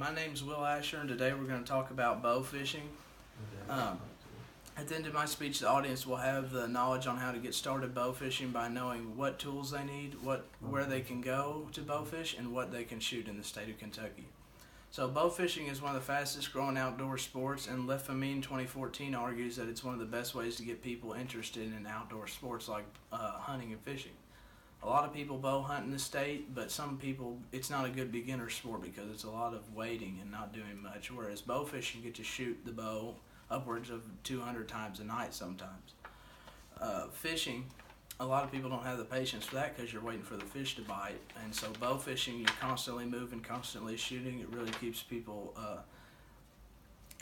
My name's Will Asher, and today we're going to talk about bow fishing. At the end of my speech, the audience will have the knowledge on how to get started bow fishing by knowing what tools they need, where they can go to bow fish, and what they can shoot in the state of Kentucky. So bow fishing is one of the fastest growing outdoor sports, and Lefamine 2014 argues that it's one of the best ways to get people interested in outdoor sports like hunting and fishing. A lot of people bow hunt in the state, but some people, it's not a good beginner sport because it's a lot of wading and not doing much, whereas bow fishing, you get to shoot the bow upwards of 200 times a night sometimes. Fishing, a lot of people don't have the patience for that because you're waiting for the fish to bite, and so bow fishing, you're constantly moving, constantly shooting. It really keeps people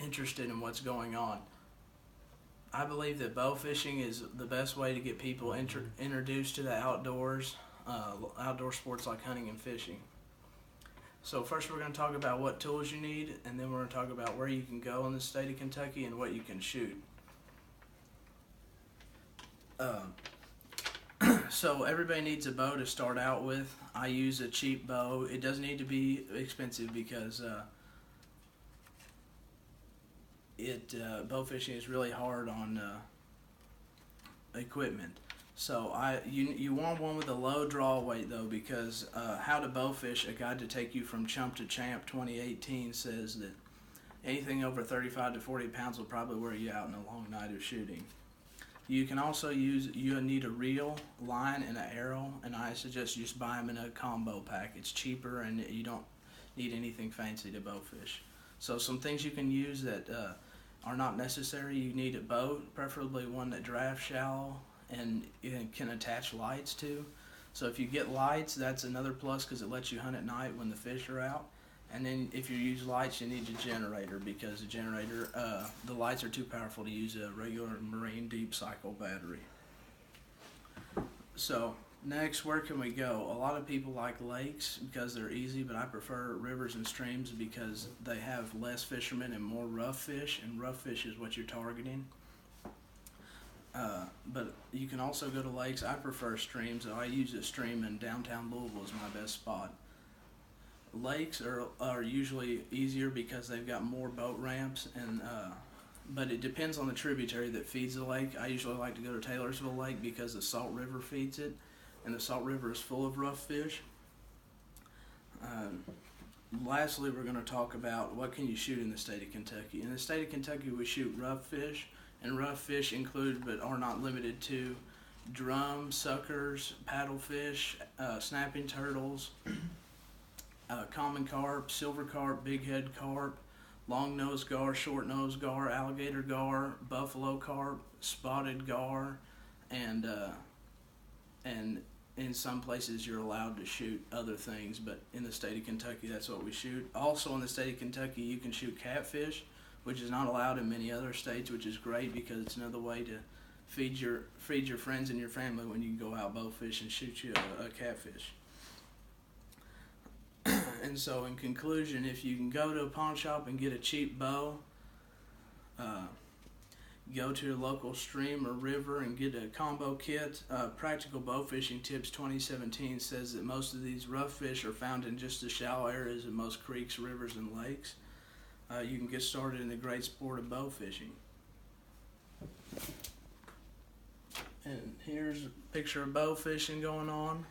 interested in what's going on. I believe that bow fishing is the best way to get people introduced to the outdoors, outdoor sports like hunting and fishing. So first we're going to talk about what tools you need, and then we're going to talk about where you can go in the state of Kentucky and what you can shoot. So everybody needs a bow to start out with. I use a cheap bow. It doesn't need to be expensive because bow fishing is really hard on equipment. So you want one with a low draw weight though, because How to Bow Fish, a guide to take you from chump to champ 2018 says that anything over 35 to 40 pounds will probably wear you out in a long night of shooting. You can also you need a reel, line, and an arrow, and I suggest you just buy them in a combo pack. It's cheaper and you don't need anything fancy to bow fish. So some things you can use that are not necessary. You need a boat, preferably one that drafts shallow and can attach lights to. So if you get lights, that's another plus because it lets you hunt at night when the fish are out. And then if you use lights, you need a generator because the lights are too powerful to use a regular marine deep cycle battery. So next, where can we go? A lot of people like lakes because they're easy, but I prefer rivers and streams because they have less fishermen and more rough fish, and rough fish is what you're targeting. But you can also go to lakes. I prefer streams. I use a stream in downtown Louisville as my best spot. Lakes are usually easier because they've got more boat ramps, but it depends on the tributary that feeds the lake. I usually like to go to Taylorsville Lake because the Salt River feeds it, and the Salt River is full of rough fish. Lastly, we're going to talk about what can you shoot in the state of Kentucky. In the state of Kentucky, we shoot rough fish, and rough fish include but are not limited to drum, suckers, paddlefish, snapping turtles, common carp, silver carp, bighead carp, long-nosed gar, short-nosed gar, alligator gar, buffalo carp, spotted gar, and in some places you're allowed to shoot other things, but in the state of Kentucky that's what we shoot. Also in the state of Kentucky you can shoot catfish, which is not allowed in many other states, which is great because it's another way to feed your friends and your family when you can go out bow fish and shoot you a catfish. And so in conclusion, if you can go to a pawn shop and get a cheap bow, go to your local stream or river and get a combo kit. Practical Bow Fishing Tips 2017 says that most of these rough fish are found in just the shallow areas of most creeks, rivers, and lakes. You can get started in the great sport of bow fishing. And here's a picture of bow fishing going on.